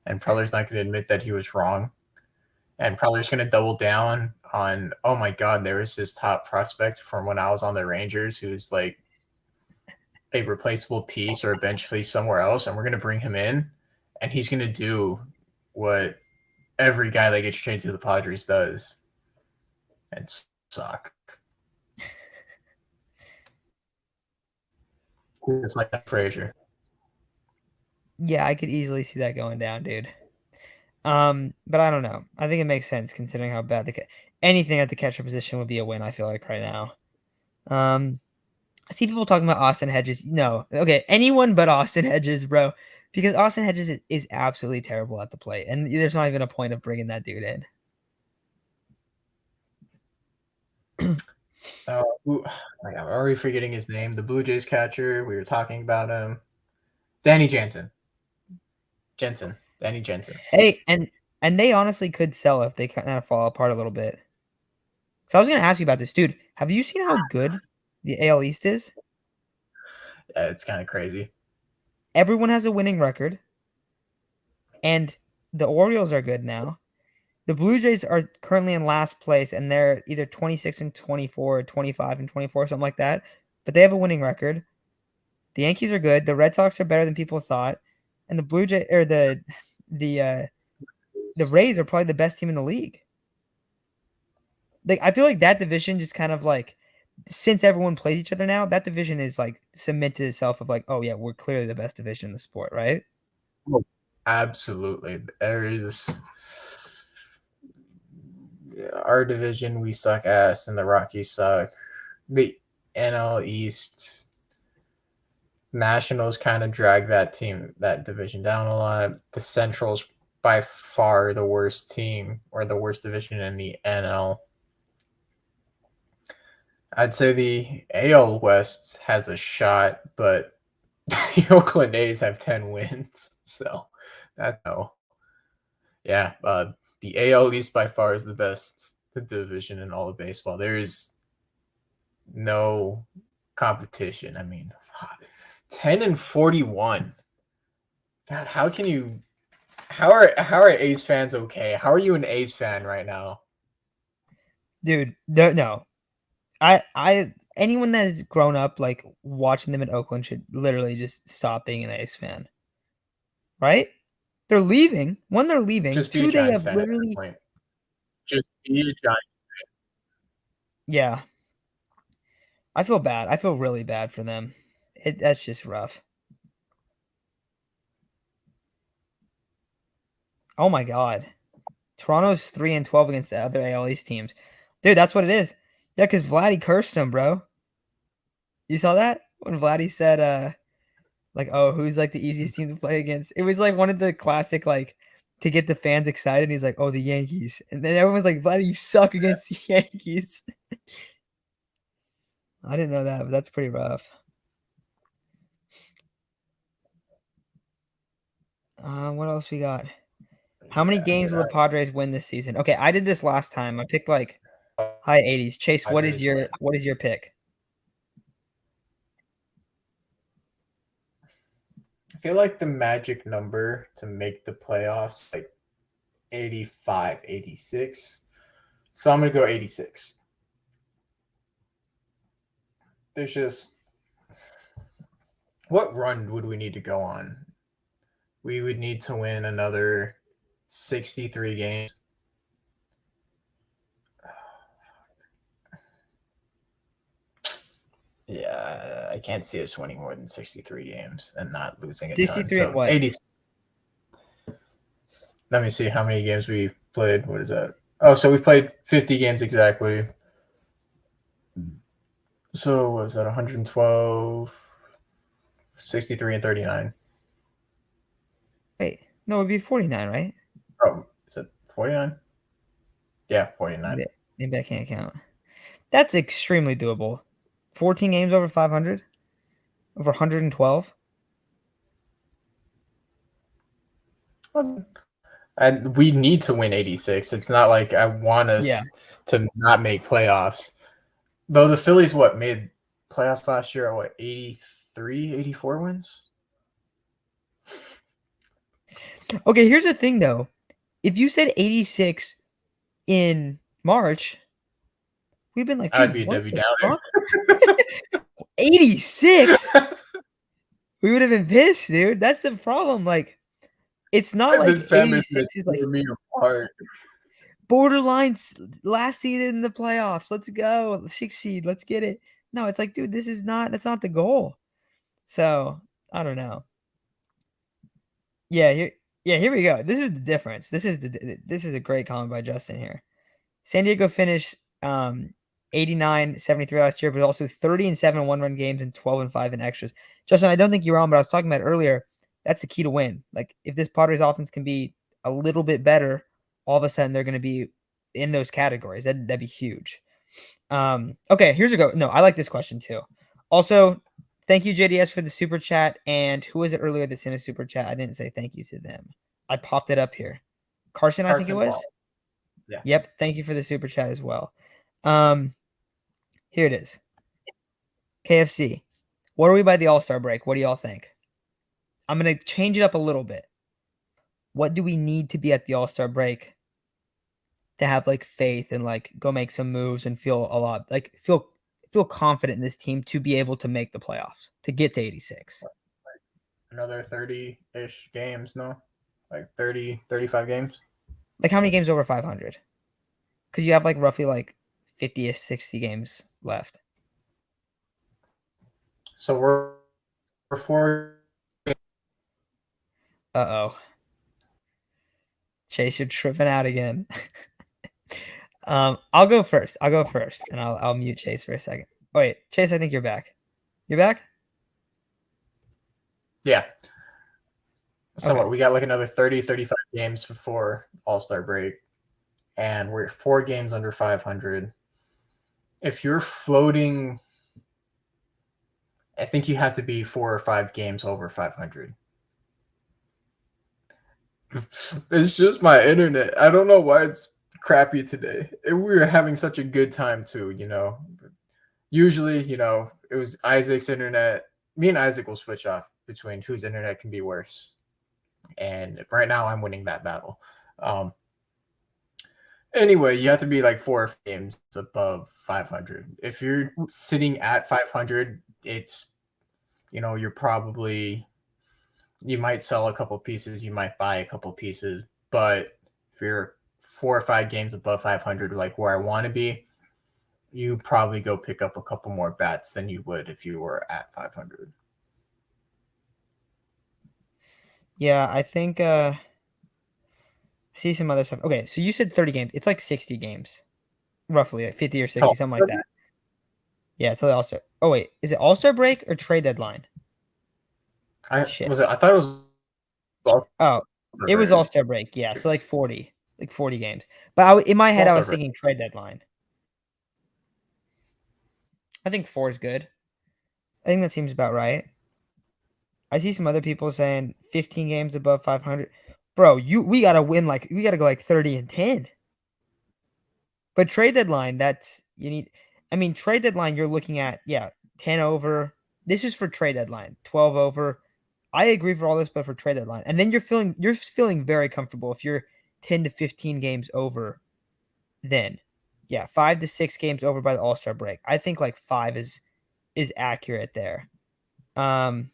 And Preller's not going to admit that he was wrong. And Preller's going to double down on, oh my God, there was this top prospect from when I was on the Rangers who's like a replaceable piece or a bench piece somewhere else, and we're going to bring him in, and he's going to do what every guy that gets traded to the Padres does and suck. It's like that Frazier. Yeah, I could easily see that going down, dude. But I don't know. I think it makes sense considering how bad anything at the catcher position would be a win. I feel like right now. I see people talking about Austin Hedges. No, okay, anyone but Austin Hedges, bro, because Austin Hedges is absolutely terrible at the plate, and there's not even a point of bringing that dude in. I'm already forgetting his name. The Blue Jays catcher. We were talking about him. Danny Jansen. Danny Jansen. Hey, and they honestly could sell if they kind of fall apart a little bit. So I was gonna ask you about this, dude. Have you seen how good the AL East is? Yeah, it's kind of crazy. Everyone has a winning record, and the Orioles are good now. The Blue Jays are currently in last place, and they're either 26 and 24, or 25 and 24, something like that. But they have a winning record. The Yankees are good. The Red Sox are better than people thought, and the Blue Jay or the uh, the Rays are probably the best team in the league. Like, I feel like that division just kind of like, since everyone plays each other now, that division is like cemented itself of like, oh yeah, we're clearly the best division in the sport, right? Oh, absolutely. There is our division. We suck ass, and the Rockies suck. The NL East Nationals kind of drag that division down a lot. The Central's by far the worst team or the worst division in the NL. I'd say the AL West has a shot, but the Oakland A's have 10 wins. So that's no. Yeah, the AL East by far is the best division in all of baseball. There is no competition. I mean, 10-41. God, how can you? How are A's fans okay? How are you an A's fan right now? Dude, no. I anyone that has grown up like watching them in Oakland should literally just stop being an A's fan. Right? They're leaving. One, they're leaving. Just be a Two, they Giants have fan at that literally point. Just be a Giants. yeah. I feel bad. I feel really bad for them. That's just rough. Oh my god. Toronto's 3-12 against the other AL East teams. Dude, that's what it is. Yeah, because Vladdy cursed him, bro. You saw that? When Vladdy said, like, oh, who's like the easiest team to play against? It was like one of the classic, like, to get the fans excited. He's like, oh, the Yankees. And then everyone's like, Vladdy, you suck against the Yankees. I didn't know that, but that's pretty rough. What else we got? How many Yeah, games will the Padres win this season? Okay, I did this last time. I picked like high 80s. Chase, Padres win. what is your pick? I feel like the magic number to make the playoffs like 85, 86. So I'm going to go 86. There's just what run would we need to go on? We would need to win another 63 games. Yeah, I can't see us winning more than 63 games and not losing a ton. 63 and So what? 80. Let me see how many games we played. What is that? Oh, so we played 50 games exactly. So what is that? 112, 63 and 39. Wait, no, it'd be 49, right? Oh, is it 49? Yeah, 49. Maybe I can't count. That's extremely doable. 14 games over 500? Over 112? And we need to win 86. It's not like I want Yeah. us to not make playoffs. Though the Phillies, made playoffs last year at 83, 84 wins? Okay, here's the thing though. If you said 86 in March, we've been like, I'd dude, be a what Debbie the Downer. fuck? 86? We would have been pissed, dude. That's the problem. Like, it's not The like fan base 86 is like tore me apart. borderline last seed in the playoffs. Let's go. 6 seed. Let's get it. No, it's like, dude, that's not the goal. So, I don't know. Yeah, here we go. This is the difference. This is a great comment by Justin here. San Diego finished 89-73 last year, but also 30-7 one-run games and 12-5 in extras. Justin, I don't think you're wrong, but I was talking about earlier. That's the key to win. Like if this Padres offense can be a little bit better, all of a sudden they're going to be in those categories. That'd be huge. Okay, here's a go. No, I like this question too. Also, thank you JDS for the super chat. And who was it earlier that sent a super chat? I didn't say thank you to them. I popped it up here. Carson, I think it was. Paul. Yeah. Yep. Thank you for the super chat as well. Here it is. KFC. What are we by the All-Star break? What do y'all think? I'm going to change it up a little bit. What do we need to be at the All-Star break to have like faith and like go make some moves and feel a lot like feel confident in this team to be able to make the playoffs, to get to 86? Another 30-ish games, no? Like 30, 35 games? Like how many games over 500? Because you have like roughly like 50-ish, 60 games left. So we're 4. Uh-oh. Chase, you're tripping out again. I'll go first, and I'll mute Chase for a second. Oh, wait, Chase, I think you're back. You're back? Yeah. So Okay. what? We got like another 30, 35 games before All-Star break, and we're 4 games under 500. If you're floating, I think you have to be 4 or 5 games over 500. It's just my internet. I don't know why it's crappy today. We were having such a good time too, you know. Usually, you know, it was Isaac's internet. Me and Isaac will switch off between whose internet can be worse. And right now I'm winning that battle. Um anyway, you have to be like 4 games above 500. If you're sitting at 500, it's, you know, you're probably, you might sell a couple pieces, you might buy a couple pieces, but if you're 4 or 5 games above 500, like where I want to be, you probably go pick up a couple more bats than you would if you were at 500. Yeah, I think I see some other stuff. Okay, so you said 30 games. It's like 60 games, roughly, like 50 or 60, something like that. Yeah, till the All-Star. Oh wait, is it All-Star break or trade deadline? Shit. I thought it was all Oh, it was break. All-Star break. Yeah, so like 40 games. But in my head, All I star was break. thinking trade deadline. I think 4 is good. I think that seems about right. I see some other people saying 15 games above 500. Bro, we gotta win we gotta go like 30 and 10. But trade deadline, that's you need. I mean, trade deadline, you're looking at 10 over. This is for trade deadline, 12 over. I agree for all this, but for trade deadline, and then you're feeling very comfortable if you're 10 to 15 games over. Then, 5 to 6 games over by the All Star break. I think like 5 is accurate there. Um,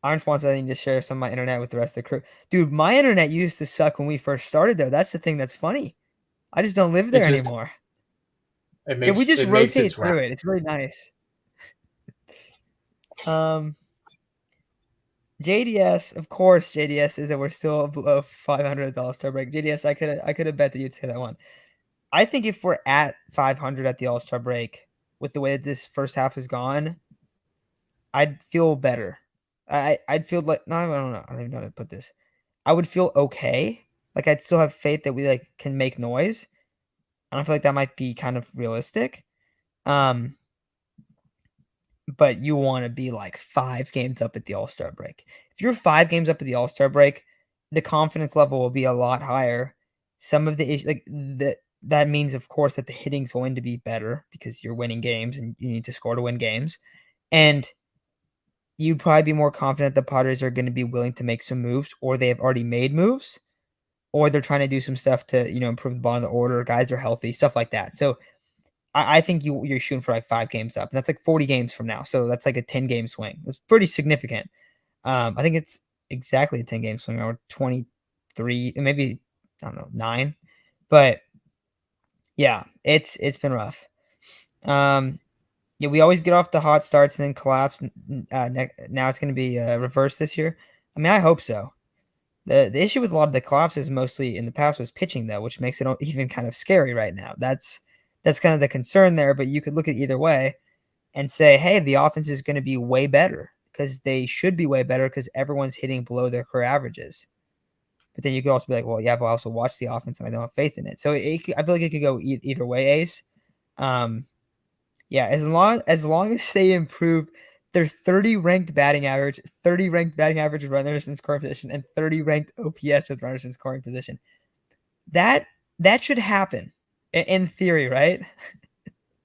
Orange wants I need to share some of my internet with the rest of the crew. Dude, my internet used to suck when we first started though. That's the thing that's funny. I just don't live It there just anymore. Yeah, we just it makes rotate its round. through it. It's really nice. Um, JDS, of course, JDS is that we're still below 500 at the All Star break. JDS, I could have bet that you'd say that one. I think if we're at 500 at the All Star break, with the way that this first half has gone, I'd feel better. I'd feel like no, I don't know. I don't even know how to put this. I would feel okay. Like I'd still have faith that we like can make noise. And I feel like that might be kind of realistic. Um, but you want to be like 5 games up at the All Star break. If you're 5 games up at the All Star break, the confidence level will be a lot higher. Some of the like that means, of course, that the hitting's going to be better because you're winning games and you need to score to win games. And you'd probably be more confident the Padres are going to be willing to make some moves, or they have already made moves, or they're trying to do some stuff to improve the bottom of the order. Guys are healthy, stuff like that. So I think you're shooting for like 5 games up, and that's like 40 games from now. So that's like a 10 game swing. It's pretty significant. I think it's exactly a 10 game swing, or 23, maybe I don't know 9, but yeah, it's been rough. Yeah, we always get off the hot starts and then collapse. Now it's going to be reversed this year. I mean, I hope so. The issue with a lot of the collapses mostly in the past was pitching though, which makes it even kind of scary right now. That's kind of the concern there, but you could look at either way and say, "Hey, the offense is going to be way better because they should be way better because everyone's hitting below their career averages." But then you could also be like, "Well, yeah, but I also watch the offense and I don't have faith in it." So I feel like it could go either way, Ace. Um, yeah, as long as they improve their 30 ranked batting average, 30 ranked batting average with runners in scoring position, and 30 ranked OPS with runners in scoring position. That that should happen in theory, right?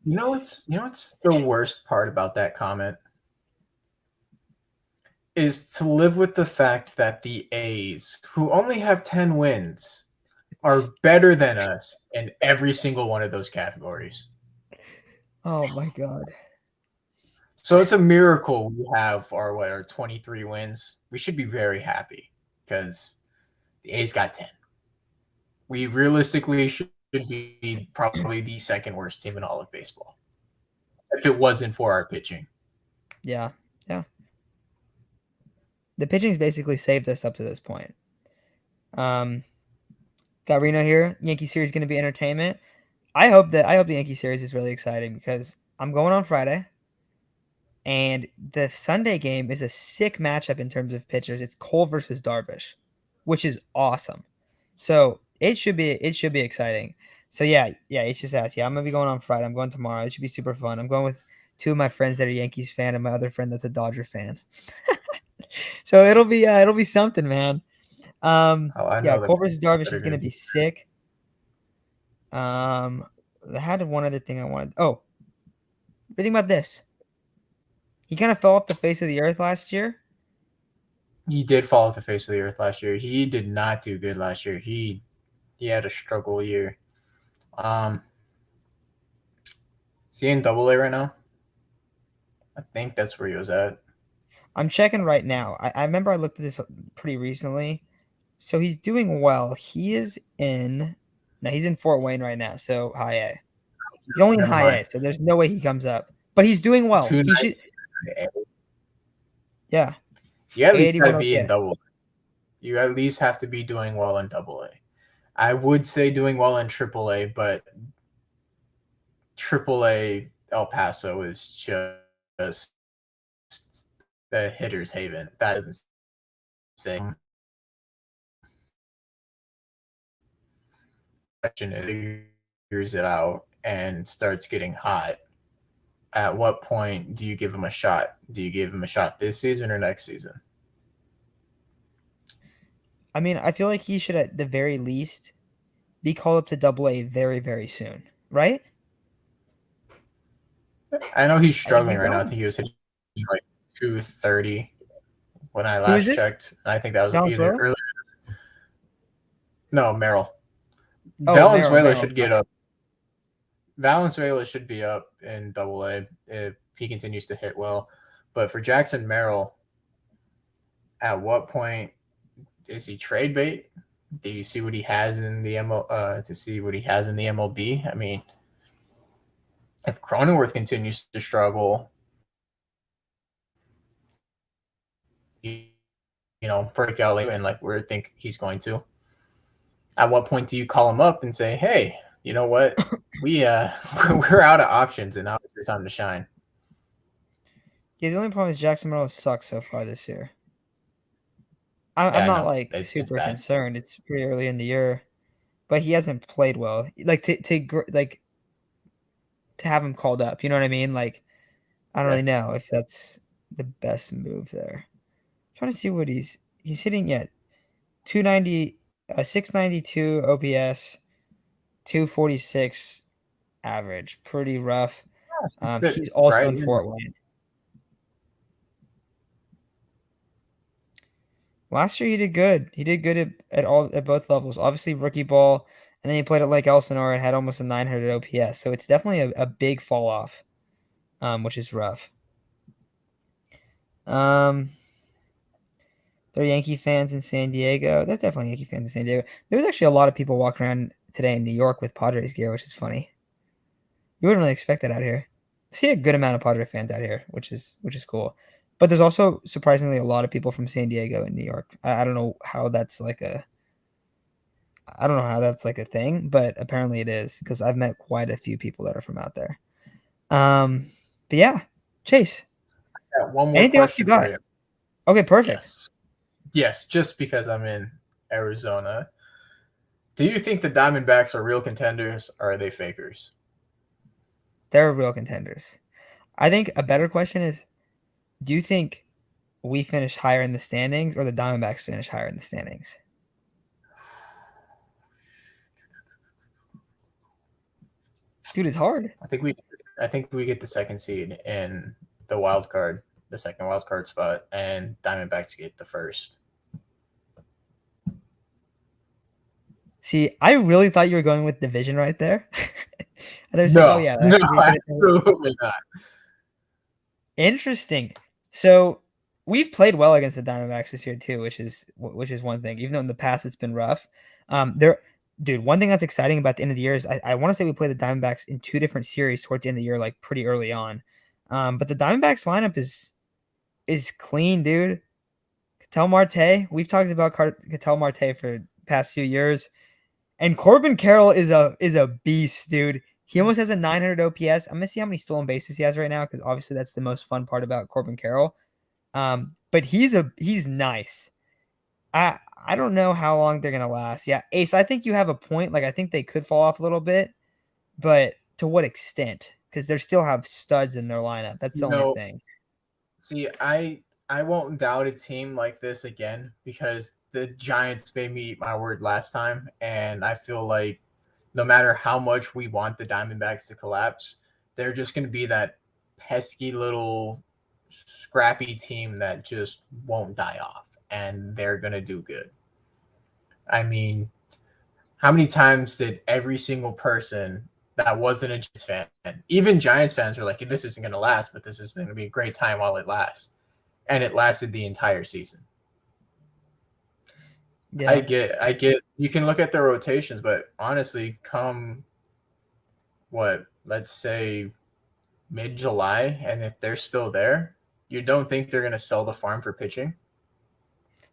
You know what's the worst part about that comment is to live with the fact that the A's, who only have 10 wins, are better than us in every single one of those categories. Oh my god. So it's a miracle we have our 23 wins. We should be very happy because the A's got 10. We realistically should be probably the second worst team in all of baseball if it wasn't for our pitching. Yeah. Yeah. The pitching's basically saved us up to this point. Um got Reno here. Yankee series going to be entertainment. I hope the Yankee series is really exciting because I'm going on Friday. And the Sunday game is a sick matchup in terms of pitchers. It's Cole versus Darvish, which is awesome. So it should be exciting. So yeah, it's just asked. Yeah, I'm gonna be going on Friday. I'm going tomorrow. It should be super fun. I'm going with two of my friends that are Yankees fan and my other friend that's a Dodger fan. So it'll be something, man. Oh, I Yeah, know the Cole versus Darvish that are is going gonna to be be. sick. I had one other thing I wanted. Oh, what do you think about this? He kind of fell off the face of the earth last year. He did fall off the face of the earth last year. He did not do good last year. He had a struggle year. Um, is he in Double A right now? I think that's where he was at. I'm checking right now. I remember I looked at this pretty recently. So he's doing well. He is in. No, he's in Fort Wayne right now. So high A. He's only in Never high mind. A. So there's no way he comes up. But he's doing well. Two He should. ninety. Yeah. You at least got to 881 be in OPS. Double A. You at least have to be doing well in Double A. I would say doing well in Triple A, but Triple A El Paso is just the hitter's haven. That doesn't say figures it out and starts getting hot. At what point do you give him a shot? Do you give him a shot this season or next season? I mean, I feel like he should at the very least be called up to Double A very, very soon. Right? I know he's Like struggling he's right now. I young. think he was hitting like 230 when I Who is last this? checked. I think that was either Valenzuela? early. No, Merrill. Oh, Merrill. Valenzuela Merrill. should get up. Valenzuela should be up in Double A if he continues to hit well. But for Jackson Merrill, at what point is he trade bait? Do you see what he has in the to see what he has in the MLB? I mean, if Cronenworth continues to struggle, you, break out late and like we think he's going to. At what point do you call him up and say, "Hey, you know what? We we're out of options, and now it's your time to shine." Yeah, the only problem is Jackson Merrill sucks so far this year. I'm Yeah, I not know like it's super bad. concerned. It's pretty early in the year, but he hasn't played well. Like like to have him called up. You know what I mean? Like I don't Yeah, really know if that's the best move there. I'm trying to see what he's hitting yet. 290, 692 OPS, 246 average. Pretty rough. he He's fit also right in in. Fort Wayne. Last year he did good. He did good at both levels. Obviously rookie ball, and then he played at Lake Elsinore and had almost a 900 OPS. So it's definitely a big fall off, which is rough. Um, They're Yankee fans in San Diego. There's definitely Yankee fans in San Diego. There was actually a lot of people walking around today in New York with Padres gear, which is funny. You wouldn't really expect that out here. I see a good amount of Padres fans out here, which is cool. But there's also surprisingly a lot of people from San Diego and New York. I don't know how that's like a I don't know how that's like a thing, but apparently it is because I've met quite a few people that are from out there. Um, but yeah, Chase, Got one more anything else you question for got? you. Okay, perfect. Yes, yes. Just because I'm in Arizona, do you think the Diamondbacks are real contenders, or are they fakers? They're real contenders. I think a better question is, do you think we finish higher in the standings or the Diamondbacks finish higher in the standings? Dude, it's hard. I think we get the second seed in the wild card, the second wild card spot, and Diamondbacks get the first. See, I really thought you were going with division right there. And they're saying, "Oh No, yeah, no, we finish absolutely not. interesting." So we've played well against the Diamondbacks this year too, which is one thing. Even though in the past it's been rough, there, dude. One thing that's exciting about the end of the year is I want to say we play the Diamondbacks in two different series towards the end of the year, like pretty early on. But the Diamondbacks lineup is clean, dude. Ketel Marte, we've talked about Ketel Marte for the past few years, and Corbin Carroll is a beast, dude. He almost has a 900 OPS. I'm gonna see how many stolen bases he has right now because obviously that's the most fun part about Corbin Carroll. But he's nice. I don't know how long they're gonna last. Yeah, Ace, I think you have a point. Like I think they could fall off a little bit, but to what extent? Because they still have studs in their lineup. That's the You only know, thing. see, I won't doubt a team like this again because the Giants made me eat my word last time, and I feel like no matter how much we want the Diamondbacks to collapse, they're just going to be that pesky little scrappy team that just won't die off, and they're going to do good. I mean, how many times did every single person that wasn't a Giants fan, even Giants fans, were like, "This isn't going to last, but this is going to be a great time while it lasts," and it lasted the entire season. Yeah, I get. You can look at their rotations, but honestly, come what, let's say mid July, and if they're still there, you don't think they're going to sell the farm for pitching?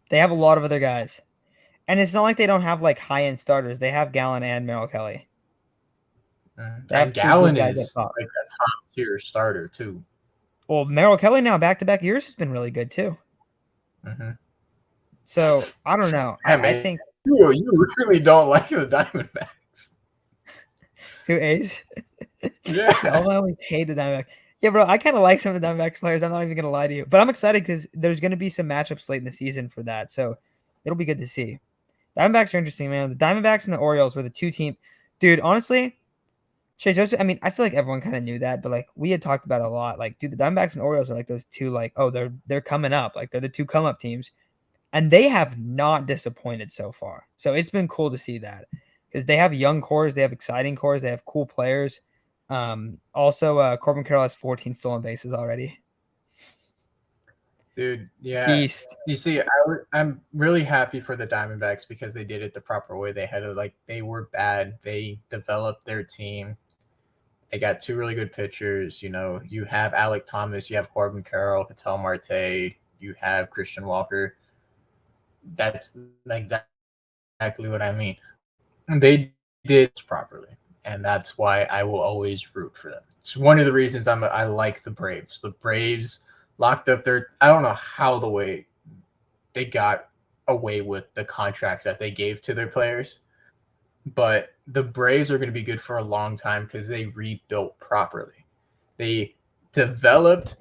they have a lot of other guys, and it's not like they don't have like high end starters. They have Gallon and Merrill Kelly. They have And two good Gallon guys at is top. like a top tier starter too. Well, Merrill Kelly now back to back years has been really good too. Mm-hmm. So I don't know. Yeah, I man, think you really don't like the Diamondbacks. who Ace? Yeah, Yeah, I always hate the Diamondbacks. Yeah, bro, I kind of like some of the Diamondbacks players. I'm not even gonna lie to you, but I'm excited because there's gonna be some matchups late in the season for that. So it'll be good to see. Diamondbacks are interesting, man. The Diamondbacks and the Orioles were the two team. Dude, honestly, Chase Joseph. I mean, I feel like everyone kind of knew that, but like we had talked about it a lot. Like, dude, the Diamondbacks and Orioles are like those two. Like, oh, they're coming up. Like they're the two come up teams, and they have not disappointed so far. So it's been cool to see that because they have young cores, they have exciting cores, they have cool players. Also, Corbin Carroll has 14 stolen bases already. dude. Yeah, Beast. you see, I'm really happy for the Diamondbacks because they did it the proper way. They had to, like, they were bad. They developed their team. They got two really good pitchers. You know, you have Alec Thomas, you have Corbin Carroll, Ketel Marte, you have Christian Walker. That's exactly what I mean. They did properly, and that's why I will always root for them. It's one of the reasons I like the Braves. The Braves locked up their, I don't know how the way they got away with the contracts that they gave to their players, but the Braves are going to be good for a long time because they rebuilt properly. They developed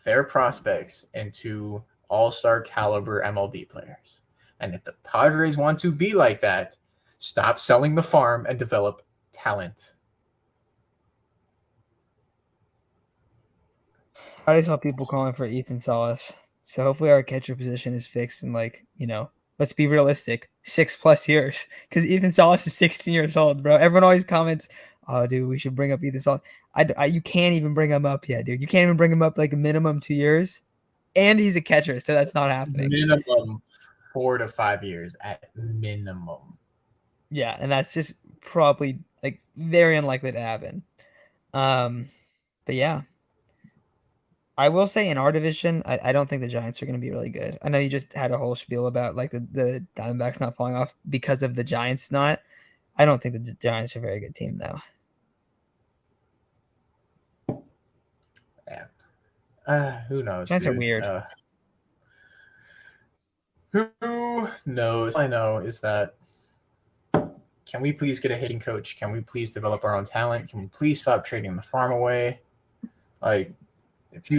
their prospects into all-star caliber MLB players. And if the Padres want to be like that, stop selling the farm and develop talent. I just saw people calling for Ethan Salas. So hopefully our catcher position is fixed in like, let's be realistic, 6+ years. Because Ethan Salas is 16 years old, bro. Everyone always comments, "Oh, dude, we should bring up Ethan Salas." You can't even bring him up yet, dude. You can't even bring him up like a minimum 2 years, and he's a catcher, so that's not happening. Minimum 4 to 5 years at minimum. Yeah, and that's just probably like very unlikely to happen. Um, but yeah, I will say in our division, I don't think the Giants are going to be really good. I know you just had a whole spiel about like the Diamondbacks not falling off because of the Giants not. I don't think the Giants are a very good team though. Yeah. Who knows, Giants are dude? weird. Who knows? All I know is that, can we please get a hitting coach? Can we please develop our own talent? Can we please stop trading the farm away? Like, if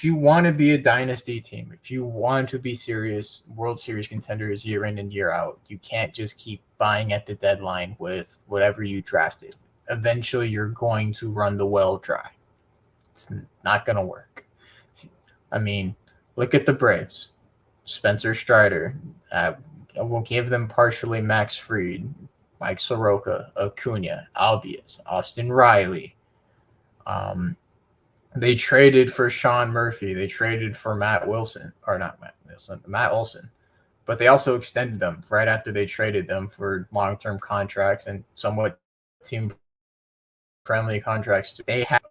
you want to be a dynasty team, if you want to be serious World Series contenders year in and year out, you can't just keep buying at the deadline with whatever you drafted. Eventually, you're going to run the well dry. It's not going to work. I mean, look at the Braves. Spencer Strider. We'll give them partially Max Fried, Mike Soroka, Acuna, Albies, Austin Riley. They traded for Sean Murphy. They traded for Matt Wilson, or not Matt Wilson, Matt Olson. But they also extended them right after they traded them for long-term contracts and somewhat team-friendly contracts. They have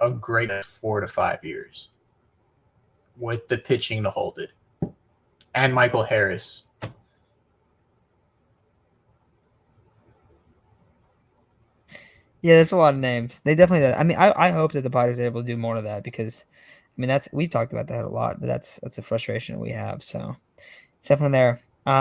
a great 4 to 5 years with the pitching to hold it. And Michael Harris. Yeah, there's a lot of names. They definitely did. I mean, I hope that the Padres are able to do more of that because, I mean, we've talked about that a lot. But that's a frustration we have. So It's definitely there. But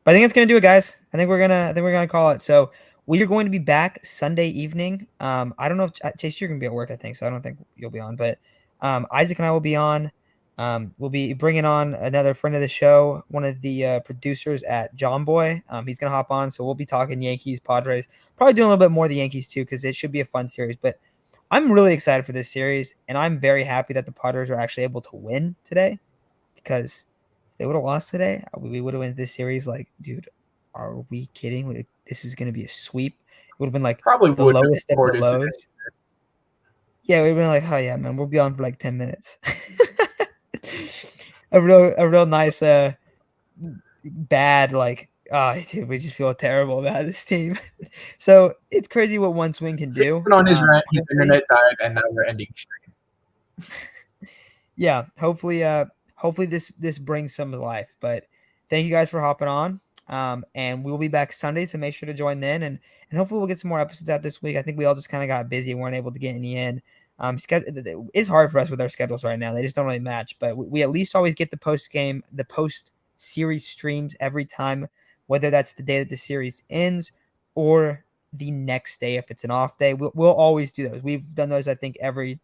I think it's gonna do it, guys. I think we're gonna call it. So we are going to be back Sunday evening. I don't know if Chase, you're gonna be at work, I think, so I don't think you'll be on. But Isaac and I will be on. We'll be bringing on another friend of the show, one of the producers at John Boy. He's gonna hop on, so we'll be talking Yankees, Padres, probably doing a little bit more of the Yankees too, because it should be a fun series. But I'm really excited for this series, and I'm very happy that the Padres are actually able to win today because if they would have lost today, we would have won this series. Like, dude, are we kidding? Like, this is going to be a sweep. It would have been like Probably the would have lowest of the recorded today. lows. Yeah, we'd have been like, oh yeah, man, we'll be on for like 10 minutes. A real nice bad like dude, we just feel terrible about this team. So it's crazy what one swing can Jake do. went on his Honestly, internet died, and now we're ending stream. yeah, hopefully this brings some to life. But thank you guys for hopping on. And we'll be back Sunday, so make sure to join then, and hopefully we'll get some more episodes out this week. I think we all just kind of got busy, weren't able to get any in. It's hard for us with our schedules right now; they just don't really match. But we at least always get the post series streams every time, whether that's the day that the series ends or the next day if it's an off day. We'll always do those. We've done those, I think, every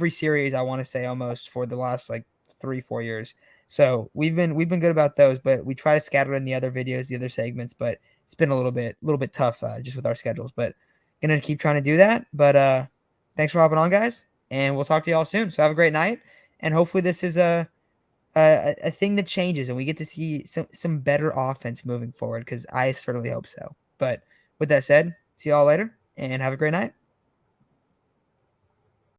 series, I want to say, almost for the last like 3-4 years. So we've been good about those, but we try to scatter in the other videos, the other segments, but it's been a little bit tough just with our schedules. But gonna keep trying to do that. But thanks for hopping on, guys, and we'll talk to y'all soon. So have a great night, and hopefully this is a thing that changes, and we get to see some better offense moving forward. Because I certainly hope so. But with that said, see y'all later, and have a great night.